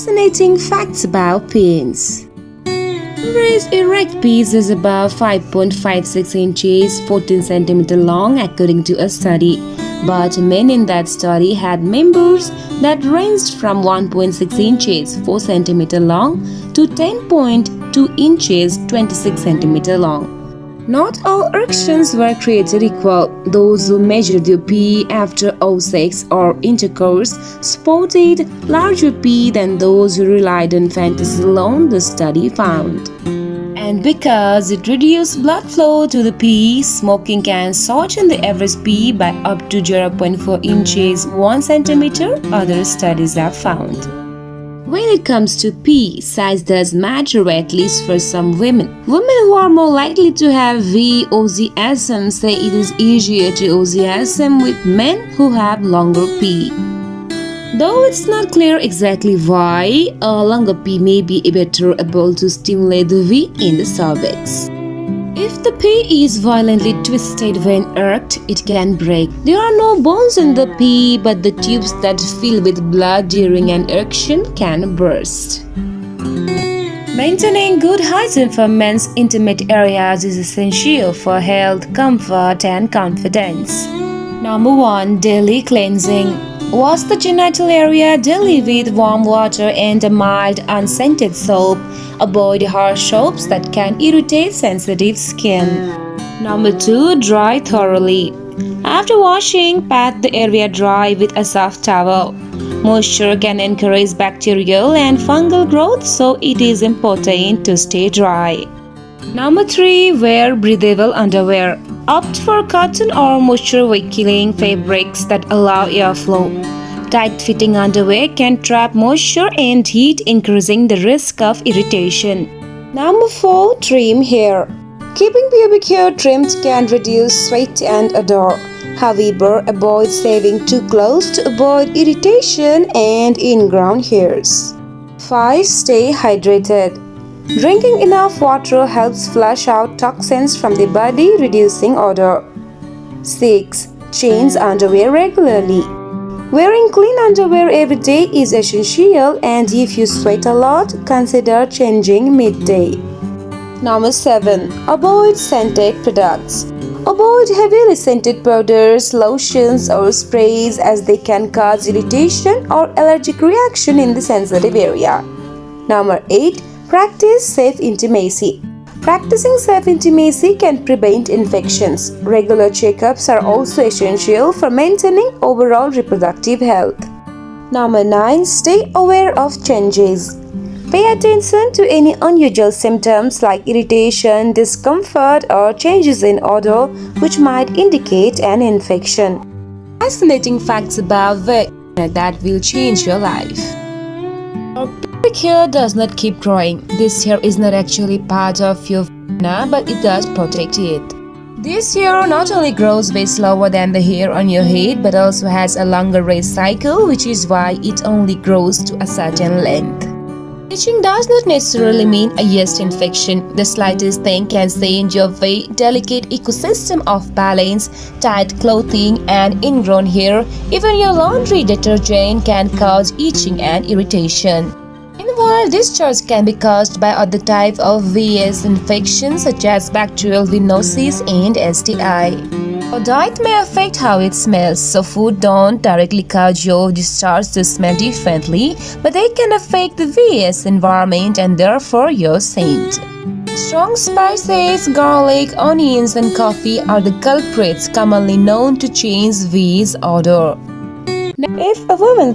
Fascinating facts about penis. Average erect penis is about 5.56 inches, 14 centimeters long according to a study. But men in that study had members that ranged from 1.6 inches, 4 centimeters long to 10.2 inches, 26 centimeters long. Not all erections were created equal. Those who measured their pee after sex or intercourse sported larger pee than those who relied on fantasy alone, the study found. And because it reduced blood flow to the pee, smoking can shorten the average pee by up to 0.4 inches, 1 centimeter, other studies have found. When it comes to pee, size does matter, at least for some women. Women who are more likely to have VOCSM say it is easier to OCSM with men who have longer pee. Though it's not clear exactly why, a longer pee may be better able to stimulate the V in the cervix. If the pee is violently twisted when erect, it can break. There are no bones in the pee, but the tubes that fill with blood during an erection can burst. Maintaining good hygiene for men's intimate areas is essential for health, comfort, and confidence. Number 1. Daily cleansing. Wash the genital area daily with warm water and a mild, unscented soap. Avoid harsh soaps that can irritate sensitive skin. Number 2. Dry thoroughly. After washing, pat the area dry with a soft towel. Moisture can encourage bacterial and fungal growth, so it is important to stay dry. Number 3. Wear breathable underwear. Opt for cotton or moisture-wicking fabrics that allow airflow. Tight-fitting underwear can trap moisture and heat, increasing the risk of irritation. Number 4. Trim hair. Keeping pubic hair trimmed can reduce sweat and odor. However, avoid shaving too close to avoid irritation and ingrown hairs. 5. Stay hydrated. Drinking enough water helps flush out toxins from the body, reducing odor. 6. Change underwear regularly. Wearing clean underwear every day is essential, and if you sweat a lot, consider changing midday. Number 7. Avoid scented products. Avoid heavily scented powders, lotions, or sprays as they can cause irritation or allergic reaction in the sensitive area. Number 8. Practice safe intimacy. Practicing safe intimacy can prevent infections. Regular checkups are also essential for maintaining overall reproductive health. Number 9. Stay aware of changes. Pay attention to any unusual symptoms like irritation, discomfort, or changes in odor, which might indicate an infection. Fascinating facts about vagina that will change your life. Our pubic hair does not keep growing. This hair is not actually part of your vagina, but it does protect it. This hair not only grows way slower than the hair on your head, but also has a longer race cycle, which is why it only grows to a certain length. Itching does not necessarily mean a yeast infection. The slightest thing can send your very delicate ecosystem off balance. Tight clothing and ingrown hair, even your laundry detergent can cause itching and irritation. Meanwhile, discharge can be caused by other types of VS infections such as bacterial venosis and STI. Your diet may affect how it smells, so food don't directly cause your discharge to smell differently, but they can affect the VS environment and therefore your scent. Strong spices, garlic, onions, and coffee are the culprits commonly known to change V's odor. If a woman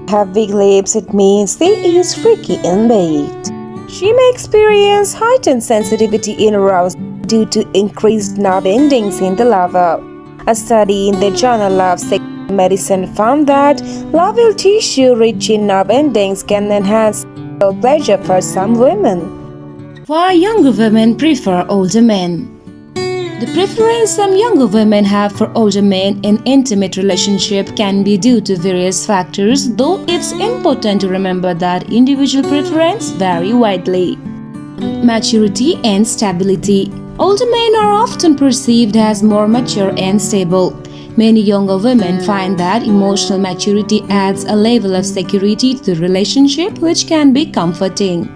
have big lips, it means she is freaky in bed. She may experience heightened sensitivity in arousal due to increased nerve endings in the larva. A study in the Journal of Sexual Medicine found that larval tissue rich in nerve endings can enhance sexual pleasure for some women. Why younger women prefer older men? The preference some younger women have for older men in intimate relationship can be due to various factors, though it's important to remember that individual preferences vary widely. Maturity and stability. Older men are often perceived as more mature and stable. Many younger women find that emotional maturity adds a level of security to the relationship which can be comforting.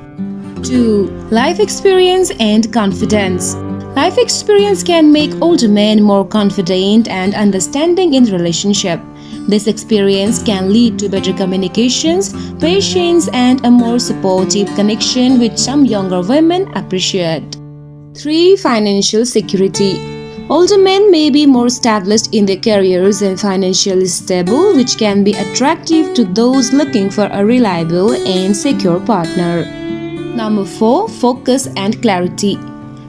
2. Life experience and confidence. Life experience can make older men more confident and understanding in relationship. This experience can lead to better communications, patience, and a more supportive connection which some younger women appreciate. 3. Financial security. Older men may be more established in their careers and financially stable, which can be attractive to those looking for a reliable and secure partner. Number 4. Focus and clarity.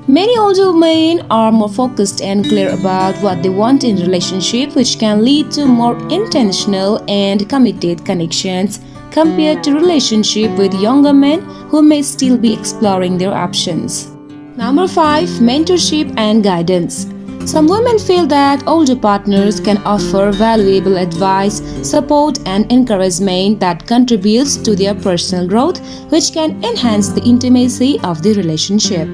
Many older men are more focused and clear about what they want in relationship, which can lead to more intentional and committed connections compared to relationship with younger men who may still be exploring their options. Number 5. Mentorship and guidance. Some women feel that older partners can offer valuable advice, support, and encouragement that contributes to their personal growth, which can enhance the intimacy of the relationship.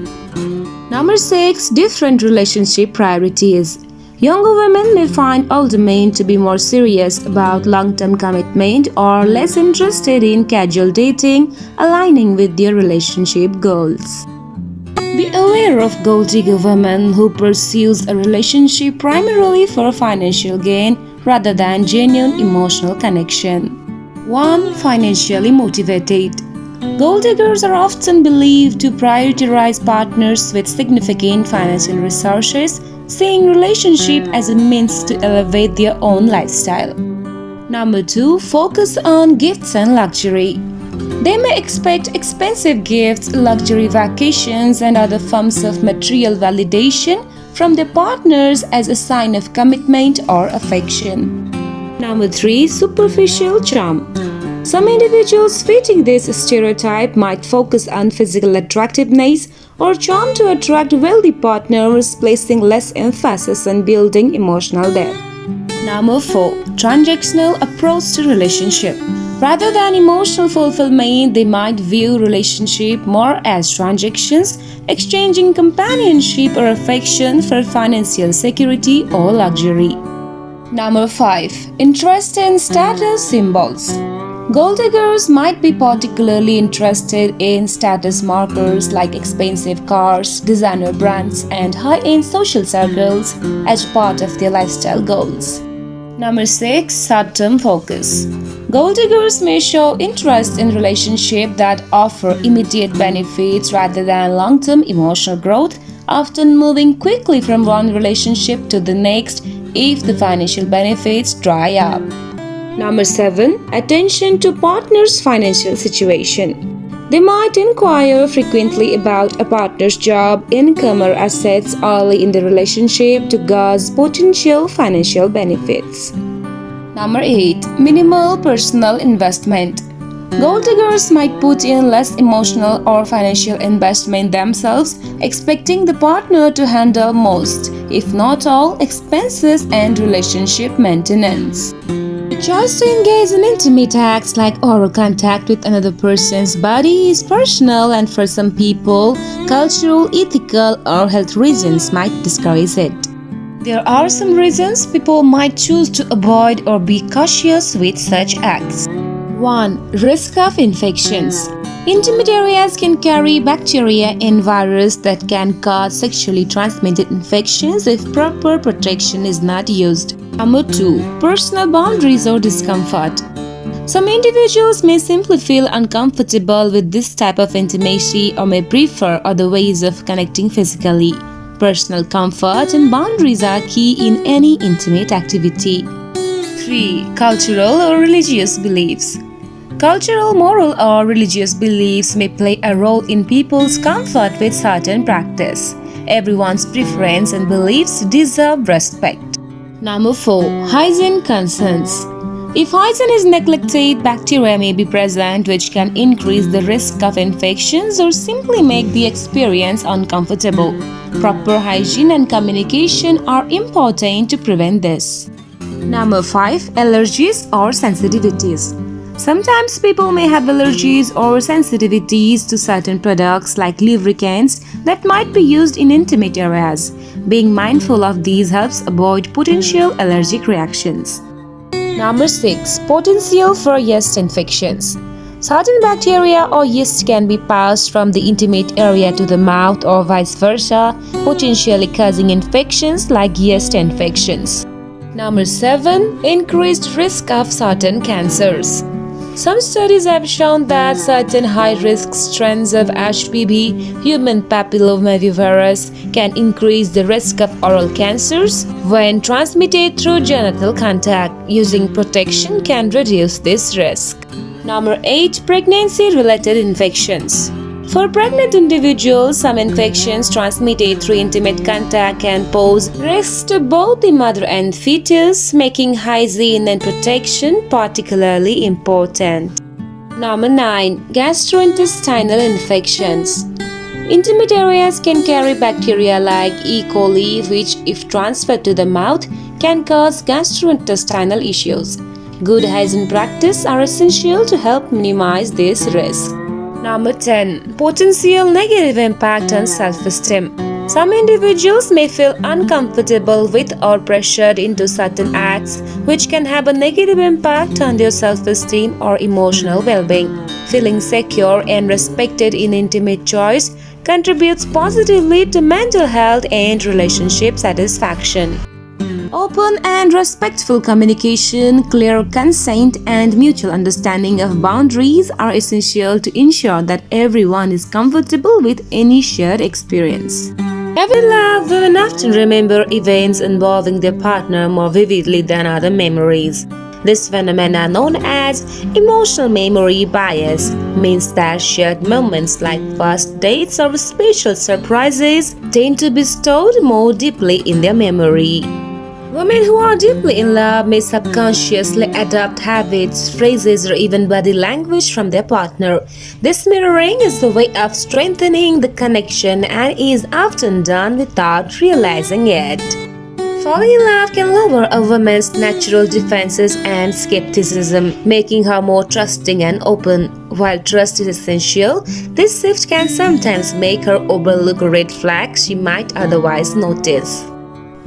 Number 6. Different relationship priorities. Younger women may find older men to be more serious about long-term commitment or less interested in casual dating, aligning with their relationship goals. Be aware of gold digger women who pursues a relationship primarily for financial gain rather than genuine emotional connection. 1. Financially motivated. Gold diggers are often believed to prioritize partners with significant financial resources, seeing relationship as a means to elevate their own lifestyle. Number 2. Focus on gifts and luxury. They may expect expensive gifts, luxury vacations, and other forms of material validation from their partners as a sign of commitment or affection. Number 3. Superficial charm. Some individuals fitting this stereotype might focus on physical attractiveness or charm to attract wealthy partners, placing less emphasis on building emotional depth. Number 4. Transactional approach to relationship. Rather than emotional fulfillment, they might view relationship more as transactions, exchanging companionship or affection for financial security or luxury. Number 5. Interest in status symbols. Gold diggers might be particularly interested in status markers like expensive cars, designer brands, and high-end social circles as part of their lifestyle goals. Number 6. Short-term focus. Gold diggers may show interest in relationships that offer immediate benefits rather than long-term emotional growth, often moving quickly from one relationship to the next if the financial benefits dry up. Number 7. Attention to partner's financial situation. They might inquire frequently about a partner's job, income, or assets early in the relationship to gauge potential financial benefits. Number 8. Minimal personal investment. Gold diggers might put in less emotional or financial investment themselves, expecting the partner to handle most, if not all, expenses and relationship maintenance. The choice to engage in intimate acts like oral contact with another person's body is personal, and for some people, cultural, ethical, or health reasons might discourage it. There are some reasons people might choose to avoid or be cautious with such acts. 1. Risk of infections. Intimate areas can carry bacteria and viruses that can cause sexually transmitted infections if proper protection is not used. Number 2. Personal boundaries or discomfort. Some individuals may simply feel uncomfortable with this type of intimacy or may prefer other ways of connecting physically. Personal comfort and boundaries are key in any intimate activity. 3. Cultural or religious beliefs. Cultural, moral, or religious beliefs may play a role in people's comfort with certain practice. Everyone's preference and beliefs deserve respect. Number 4. Hygiene concerns. If hygiene is neglected, bacteria may be present which can increase the risk of infections or simply make the experience uncomfortable. Proper hygiene and communication are important to prevent this. Number 5. Allergies or sensitivities. Sometimes people may have allergies or sensitivities to certain products like lubricants that might be used in intimate areas. Being mindful of these helps avoid potential allergic reactions. Number 6. Potential for yeast infections. Certain bacteria or yeast can be passed from the intimate area to the mouth or vice versa, potentially causing infections like yeast infections. Number 7. Increased risk of certain cancers. Some studies have shown that certain high-risk strains of HPV, human papillomavirus, can increase the risk of oral cancers when transmitted through genital contact. Using protection can reduce this risk. Number 8. Pregnancy-related infections. For pregnant individuals, some infections transmitted through intimate contact can pose risks to both the mother and fetus, making hygiene and protection particularly important. Number 9. Gastrointestinal infections. Intimate areas can carry bacteria like E. coli, which, if transferred to the mouth, can cause gastrointestinal issues. Good hygiene practices are essential to help minimize this risk. Number 10. Potential negative impact on self-esteem. Some individuals may feel uncomfortable with or pressured into certain acts, which can have a negative impact on their self-esteem or emotional well-being. Feeling secure and respected in intimate choice contributes positively to mental health and relationship satisfaction. Open and respectful communication, clear consent, and mutual understanding of boundaries are essential to ensure that everyone is comfortable with any shared experience. In love, women often remember events involving their partner more vividly than other memories. This phenomenon, known as emotional memory bias, means that shared moments like first dates or special surprises tend to be stored more deeply in their memory. Women who are deeply in love may subconsciously adopt habits, phrases, or even body language from their partner. This mirroring is a way of strengthening the connection and is often done without realizing it. Falling in love can lower a woman's natural defenses and skepticism, making her more trusting and open. While trust is essential, this shift can sometimes make her overlook red flags she might otherwise notice.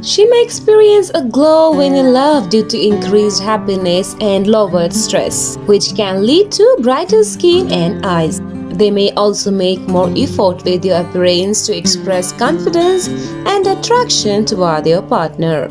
She may experience a glow when in love due to increased happiness and lowered stress, which can lead to brighter skin and eyes. They may also make more effort with their appearance to express confidence and attraction toward their partner.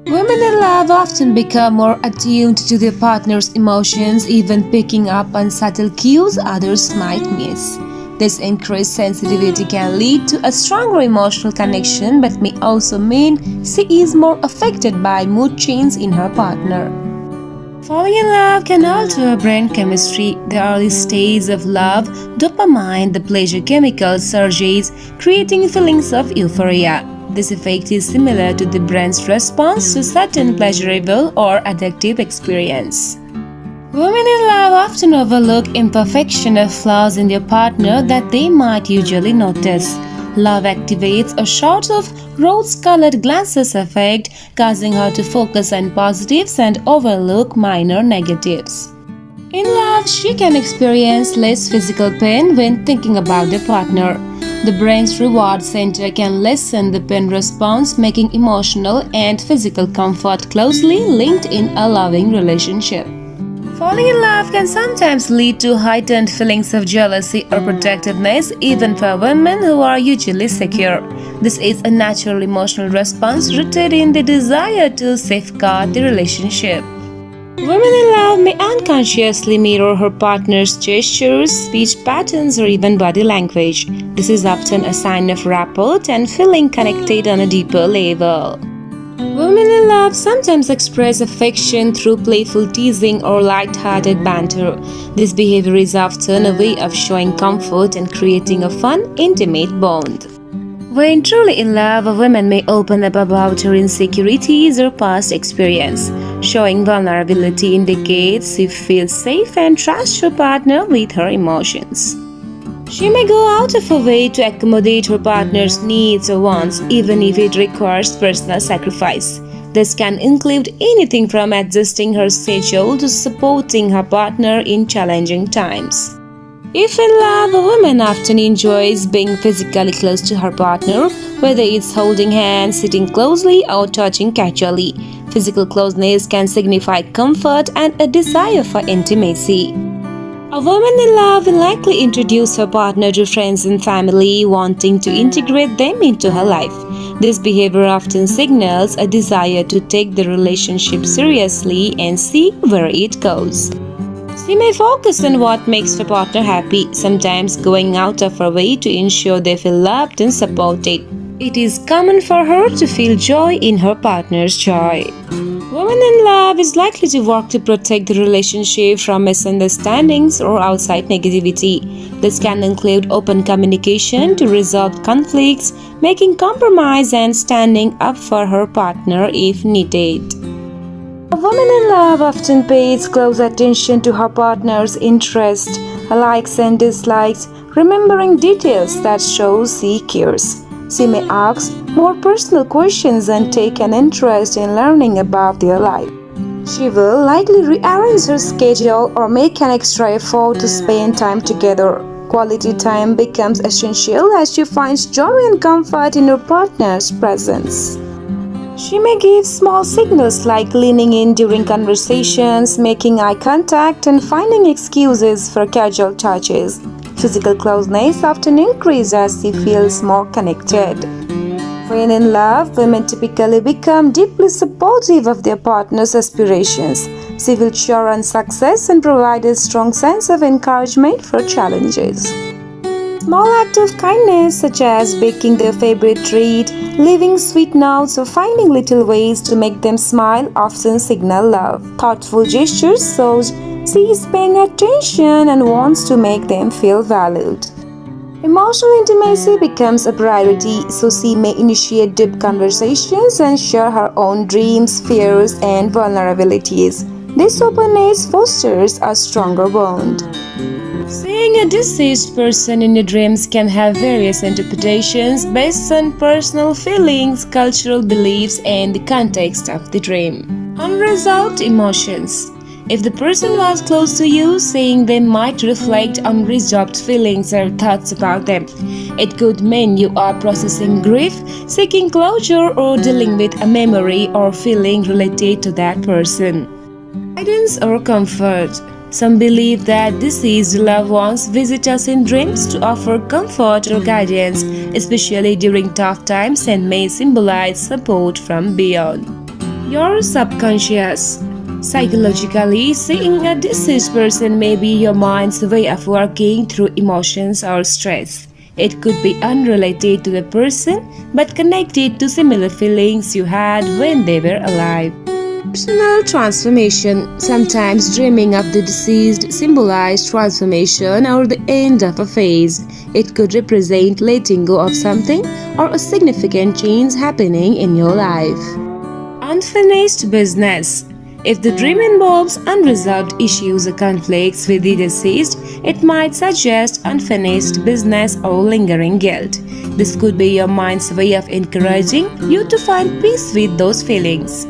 Women in love often become more attuned to their partner's emotions, even picking up on subtle cues others might miss. This increased sensitivity can lead to a stronger emotional connection but may also mean she is more affected by mood changes in her partner. Falling in love can alter brain chemistry. The early stage of love, dopamine, the pleasure chemical, surges, creating feelings of euphoria. This effect is similar to the brain's response to certain pleasurable or addictive experience. Women in love often overlook imperfection or flaws in their partner that they might usually notice. Love activates a sort of rose-colored glasses effect, causing her to focus on positives and overlook minor negatives. In love, she can experience less physical pain when thinking about their partner. The brain's reward center can lessen the pain response, making emotional and physical comfort closely linked in a loving relationship. Falling in love can sometimes lead to heightened feelings of jealousy or protectiveness, even for women who are usually secure. This is a natural emotional response rooted in the desire to safeguard the relationship. Women in love may unconsciously mirror her partner's gestures, speech patterns, or even body language. This is often a sign of rapport and feeling connected on a deeper level. Women in love sometimes express affection through playful teasing or light-hearted banter. This behavior is often a way of showing comfort and creating a fun, intimate bond. When truly in love, a woman may open up about her insecurities or past experience. Showing vulnerability indicates she feels safe and trusts her partner with her emotions. She may go out of her way to accommodate her partner's needs or wants, even if it requires personal sacrifice. This can include anything from adjusting her schedule to supporting her partner in challenging times. If in love, a woman often enjoys being physically close to her partner, whether it's holding hands, sitting closely, or touching casually. Physical closeness can signify comfort and a desire for intimacy. A woman in love will likely introduce her partner to friends and family, wanting to integrate them into her life. This behavior often signals a desire to take the relationship seriously and see where it goes. She may focus on what makes her partner happy, sometimes going out of her way to ensure they feel loved and supported. It is common for her to feel joy in her partner's joy. Woman in love is likely to work to protect the relationship from misunderstandings or outside negativity. This can include open communication to resolve conflicts, making compromise and standing up for her partner if needed. A woman in love often pays close attention to her partner's interests, likes and dislikes, remembering details that show she cares. She may ask more personal questions and take an interest in learning about their life. She will likely rearrange her schedule or make an extra effort to spend time together. Quality time becomes essential as she finds joy and comfort in her partner's presence. She may give small signals like leaning in during conversations, making eye contact, and finding excuses for casual touches. Physical closeness often increases as she feels more connected. When in love, women typically become deeply supportive of their partner's aspirations. She will cheer on success and provide a strong sense of encouragement for challenges. Small acts of kindness such as baking their favorite treat, leaving sweet notes, or finding little ways to make them smile often signal love. Thoughtful gestures show she is paying attention and wants to make them feel valued. Emotional intimacy becomes a priority, so she may initiate deep conversations and share her own dreams, fears, and vulnerabilities. This openness fosters a stronger bond. Seeing a deceased person in your dreams can have various interpretations based on personal feelings, cultural beliefs, and the context of the dream. Unresolved emotions. If the person was close to you, seeing them might reflect unresolved feelings or thoughts about them. It could mean you are processing grief, seeking closure, or dealing with a memory or feeling related to that person. Guidance or comfort. Some believe that deceased loved ones visit us in dreams to offer comfort or guidance, especially during tough times, and may symbolize support from beyond. Your subconscious. Psychologically, seeing a deceased person may be your mind's way of working through emotions or stress. It could be unrelated to the person, but connected to similar feelings you had when they were alive. Personal transformation. Sometimes dreaming of the deceased symbolizes transformation or the end of a phase. It could represent letting go of something or a significant change happening in your life. Unfinished business. If the dream involves unresolved issues or conflicts with the deceased, it might suggest unfinished business or lingering guilt. This could be your mind's way of encouraging you to find peace with those feelings.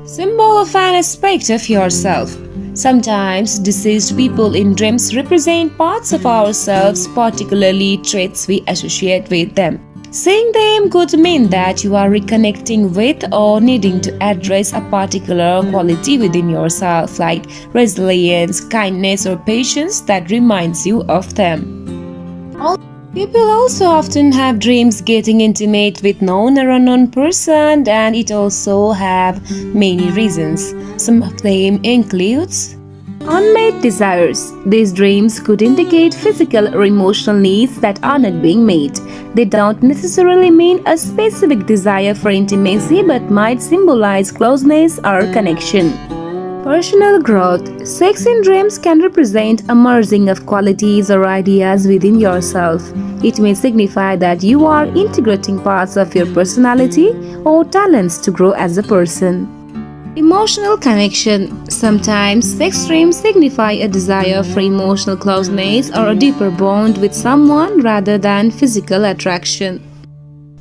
Symbol of an aspect of yourself. Sometimes deceased people in dreams represent parts of ourselves, particularly traits we associate with them. Seeing them could mean that you are reconnecting with or needing to address a particular quality within yourself, like resilience, kindness, or patience that reminds you of them. People also often have dreams getting intimate with known or unknown person, and it also have many reasons. Some of them includes unmet desires. These dreams could indicate physical or emotional needs that are not being met. They don't necessarily mean a specific desire for intimacy, but might symbolize closeness or connection. Personal growth. Sex in dreams can represent a merging of qualities or ideas within yourself. It may signify that you are integrating parts of your personality or talents to grow as a person. Emotional connection. Sometimes sex dreams signify a desire for emotional closeness or a deeper bond with someone rather than physical attraction.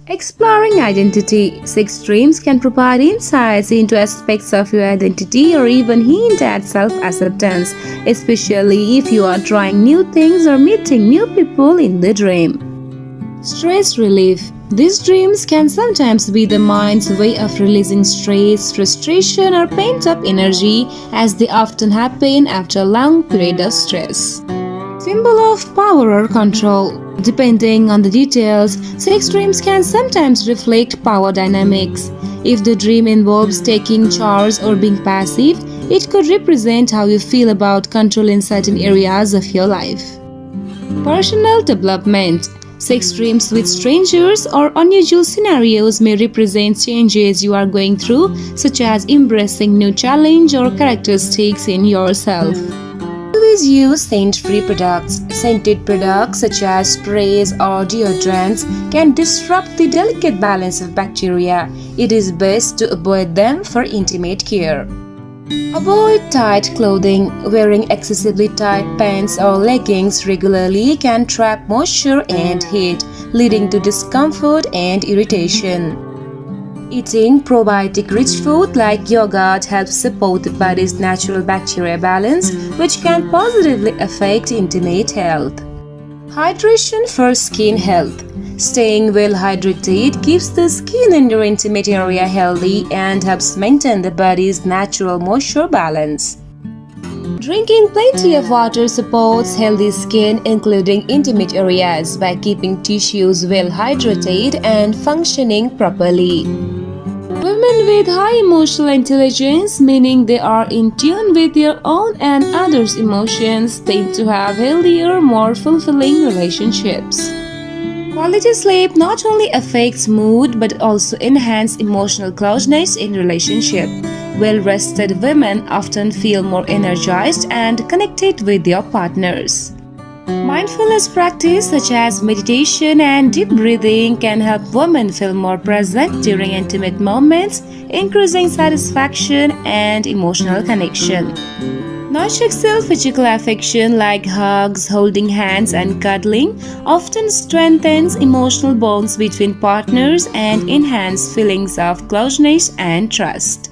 Exploring identity. Sex dreams can provide insights into aspects of your identity or even hint at self-acceptance, especially if you are trying new things or meeting new people in the dream. Stress relief. These dreams can sometimes be the mind's way of releasing stress, frustration, or pent-up energy, as they often happen after a long period of stress. Symbol of power or control. Depending on the details, sex dreams can sometimes reflect power dynamics. If the dream involves taking charge or being passive, it could represent how you feel about control in certain areas of your life. Personal development. Sex dreams with strangers or unusual scenarios may represent changes you are going through, such as embracing new challenge or characteristics in yourself. Always use scent-free products. Scented products such as sprays or deodorants can disrupt the delicate balance of bacteria. It is best to avoid them for intimate care. Avoid tight clothing. Wearing excessively tight pants or leggings regularly can trap moisture and heat, leading to discomfort and irritation. Eating probiotic-rich food like yogurt helps support the body's natural bacteria balance, which can positively affect intimate health. Hydration for skin health. Staying well hydrated keeps the skin in your intimate area healthy and helps maintain the body's natural moisture balance. Drinking plenty of water supports healthy skin, including intimate areas, by keeping tissues well hydrated and functioning properly. Women with high emotional intelligence, meaning they are in tune with their own and others' emotions, tend to have healthier, more fulfilling relationships. Quality sleep not only affects mood but also enhances emotional closeness in relationship. Well-rested women often feel more energized and connected with their partners. Mindfulness practice such as meditation and deep breathing can help women feel more present during intimate moments, increasing satisfaction and emotional connection. Non-sexual physical affection like hugs, holding hands, and cuddling often strengthens emotional bonds between partners and enhance feelings of closeness and trust.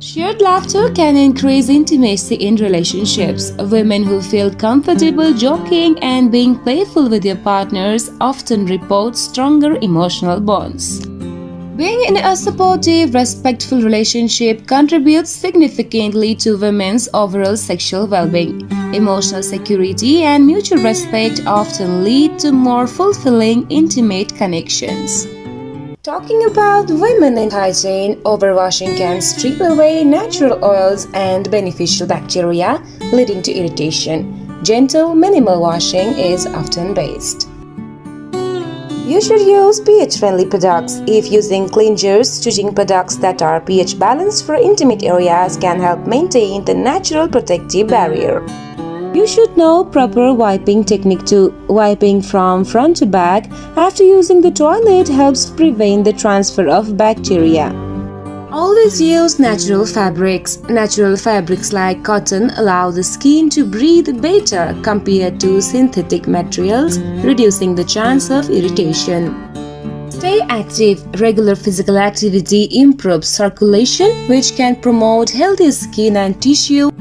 Shared laughter can increase intimacy in relationships. Women who feel comfortable joking and being playful with their partners often report stronger emotional bonds. Being in a supportive, respectful relationship contributes significantly to women's overall sexual well-being. Emotional security and mutual respect often lead to more fulfilling, intimate connections. Talking about women and hygiene, overwashing can strip away natural oils and beneficial bacteria, leading to irritation. Gentle, minimal washing is often best. You should use pH-friendly products. If using cleansers, choosing products that are pH balanced for intimate areas can help maintain the natural protective barrier. You should know proper wiping technique too. Wiping from front to back after using the toilet helps prevent the transfer of bacteria. Always use natural fabrics. Natural fabrics like cotton allow the skin to breathe better compared to synthetic materials, reducing the chance of irritation. Stay active. Regular physical activity improves circulation, which can promote healthy skin and tissue.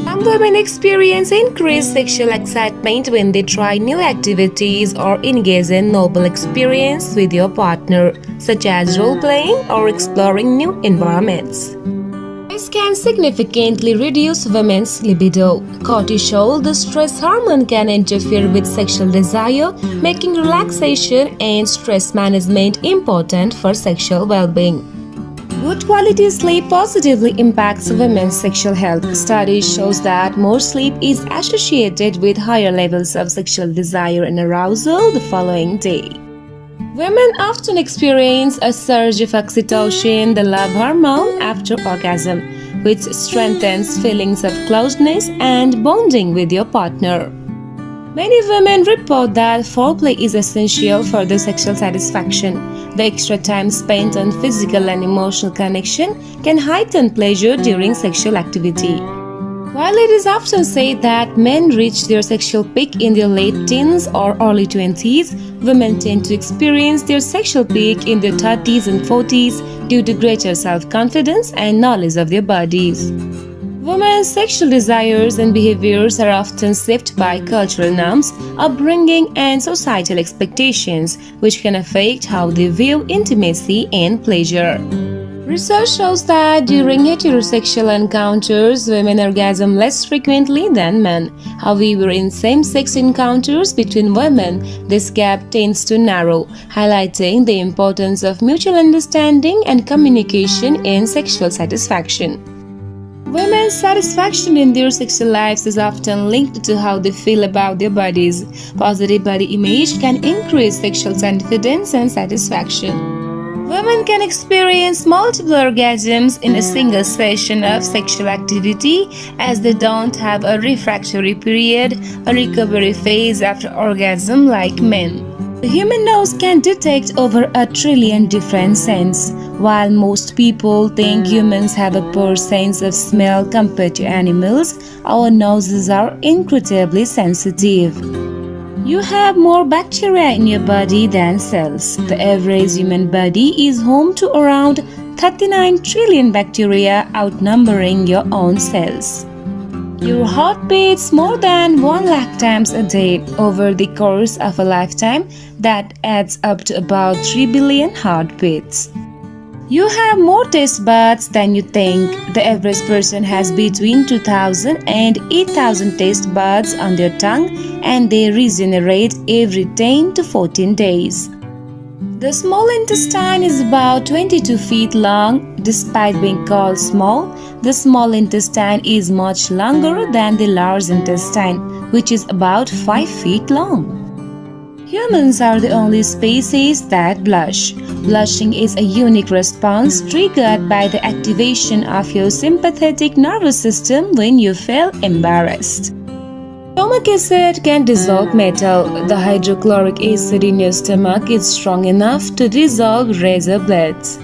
Some women experience increased sexual excitement when they try new activities or engage in novel experience with your partner, such as role-playing or exploring new environments. This can significantly reduce women's libido. Cortisol, the stress hormone, can interfere with sexual desire, making relaxation and stress management important for sexual well-being. Good quality sleep positively impacts women's sexual health. Studies shows that more sleep is associated with higher levels of sexual desire and arousal the following day. Women often experience a surge of oxytocin, the love hormone, after orgasm, which strengthens feelings of closeness and bonding with your partner. Many women report that foreplay is essential for their sexual satisfaction. The extra time spent on physical and emotional connection can heighten pleasure during sexual activity. While it is often said that men reach their sexual peak in their late teens or early 20s, women tend to experience their sexual peak in their 30s and 40s due to greater self-confidence and knowledge of their bodies. Women's sexual desires and behaviors are often shaped by cultural norms, upbringing, and societal expectations, which can affect how they view intimacy and pleasure. Research shows that during heterosexual encounters, women orgasm less frequently than men. However, in same-sex encounters between women, this gap tends to narrow, highlighting the importance of mutual understanding and communication in sexual satisfaction. Women's satisfaction in their sexual lives is often linked to how they feel about their bodies. Positive body image can increase sexual confidence and satisfaction. Women can experience multiple orgasms in a single session of sexual activity as they don't have a refractory period, a recovery phase after orgasm like men. The human nose can detect over 1 trillion different scents. While most people think humans have a poor sense of smell compared to animals, our noses are incredibly sensitive. You have more bacteria in your body than cells. The average human body is home to around 39 trillion bacteria, outnumbering your own cells. Your heart beats more than 1 lakh times a day over the course of a lifetime. That adds up to about 3 billion heartbeats. You have more taste buds than you think. The average person has between 2,000 and 8,000 taste buds on their tongue, and they regenerate every 10 to 14 days. The small intestine is about 22 feet long. Despite being called small, the small intestine is much longer than the large intestine, which is about 5 feet long. Humans are the only species that blush. Blushing is a unique response triggered by the activation of your sympathetic nervous system when you feel embarrassed. Stomach acid can dissolve metal. The hydrochloric acid in your stomach is strong enough to dissolve razor blades.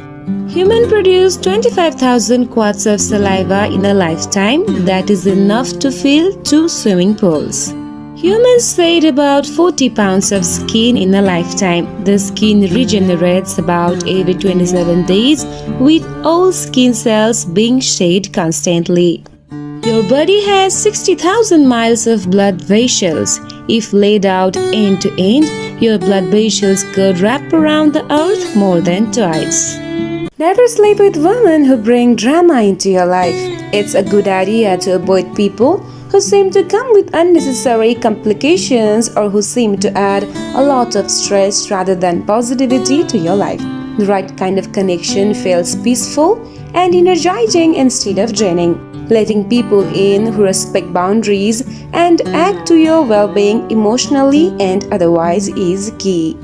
Humans produce 25,000 quarts of saliva in a lifetime. That is enough to fill 2 swimming pools. Humans shed about 40 pounds of skin in a lifetime. The skin regenerates about every 27 days, with all skin cells being shed constantly. Your body has 60,000 miles of blood vessels. If laid out end to end, your blood vessels could wrap around the earth more than twice. Never sleep with women who bring drama into your life. It's a good idea to avoid people who seem to come with unnecessary complications or who seem to add a lot of stress rather than positivity to your life. The right kind of connection feels peaceful and energizing instead of draining. Letting people in who respect boundaries and add to your well-being emotionally and otherwise is key.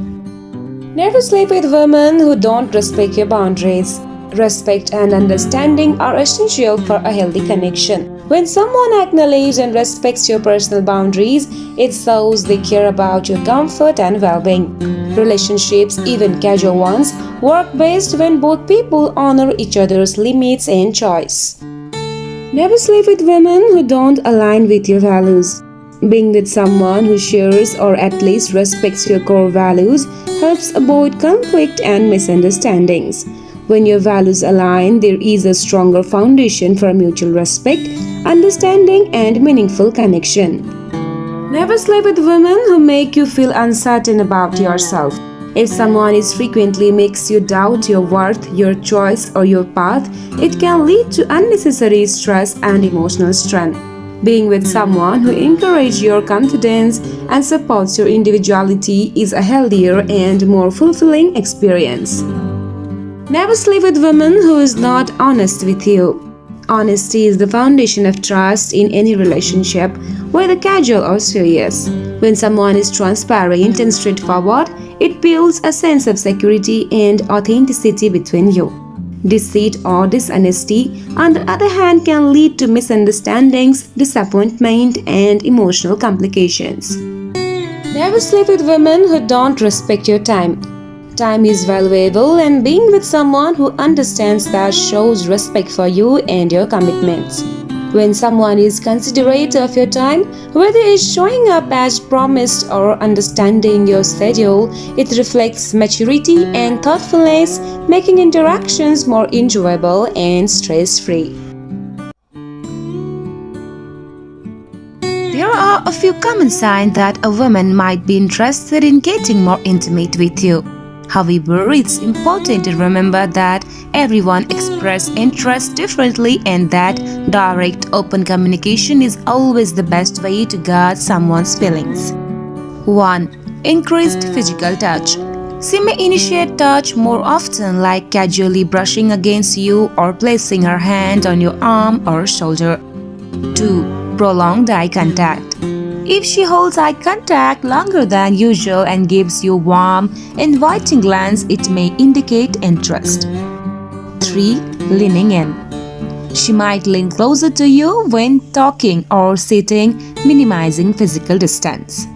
Never sleep with women who don't respect your boundaries. Respect and understanding are essential for a healthy connection. When someone acknowledges and respects your personal boundaries, it shows they care about your comfort and well-being. Relationships, even casual ones, work best when both people honor each other's limits and choice. Never sleep with women who don't align with your values. Being with someone who shares or at least respects your core values helps avoid conflict and misunderstandings. When your values align, there is a stronger foundation for mutual respect, understanding, and meaningful connection. Never sleep with women who make you feel uncertain about yourself. If someone frequently makes you doubt your worth, your choice, or your path, it can lead to unnecessary stress and emotional strain. Being with someone who encourages your confidence and supports your individuality is a healthier and more fulfilling experience. Never sleep with women who is not honest with you. Honesty is the foundation of trust in any relationship, whether casual or serious. When someone is transparent and straightforward, it builds a sense of security and authenticity between you. Deceit or dishonesty, on the other hand, can lead to misunderstandings, disappointment, and emotional complications. Never sleep with women who don't respect your time. Time is valuable, and being with someone who understands that shows respect for you and your commitments. When someone is considerate of your time, whether it's showing up as promised or understanding your schedule, it reflects maturity and thoughtfulness, making interactions more enjoyable and stress-free. There are a few common signs that a woman might be interested in getting more intimate with you. However, it's important to remember that everyone expresses interest differently and that direct, open communication is always the best way to guard someone's feelings. 1. Increased physical touch. She may initiate touch more often, like casually brushing against you or placing her hand on your arm or shoulder. 2. Prolonged eye contact. If she holds eye contact longer than usual and gives you warm, inviting glance, it may indicate interest. 3. Leaning in. She might lean closer to you when talking or sitting, minimizing physical distance.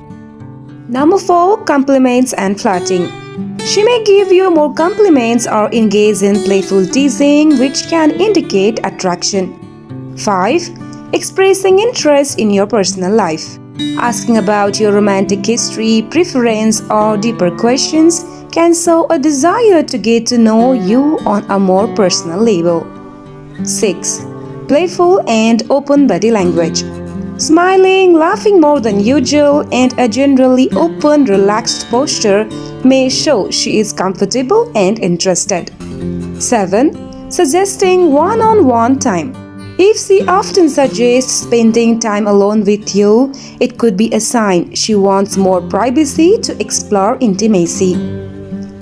Number 4. Compliments and flirting. She may give you more compliments or engage in playful teasing, which can indicate attraction. 5. Expressing interest in your personal life. Asking about your romantic history, preference, or deeper questions can show a desire to get to know you on a more personal level. 6. Playful and open body language. Smiling, laughing more than usual, and a generally open, relaxed posture may show she is comfortable and interested. 7. Suggesting one-on-one time. If she often suggests spending time alone with you, it could be a sign she wants more privacy to explore intimacy.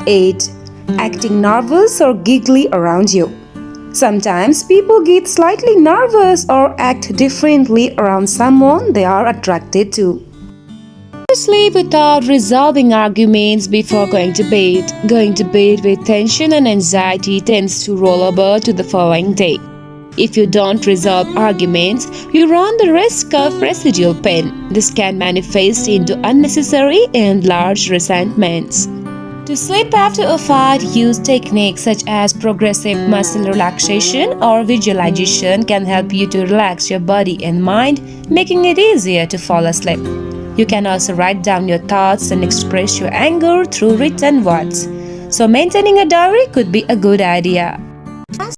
8. Acting nervous or giggly around you. Sometimes people get slightly nervous or act differently around someone they are attracted to. Sleep without resolving arguments before going to bed. Going to bed with tension and anxiety tends to roll over to the following day. If you don't resolve arguments, you run the risk of residual pain. This can manifest into unnecessary and large resentments. To sleep after a fight, use techniques such as progressive muscle relaxation or visualization can help you to relax your body and mind, making it easier to fall asleep. You can also write down your thoughts and express your anger through written words. So maintaining a diary could be a good idea.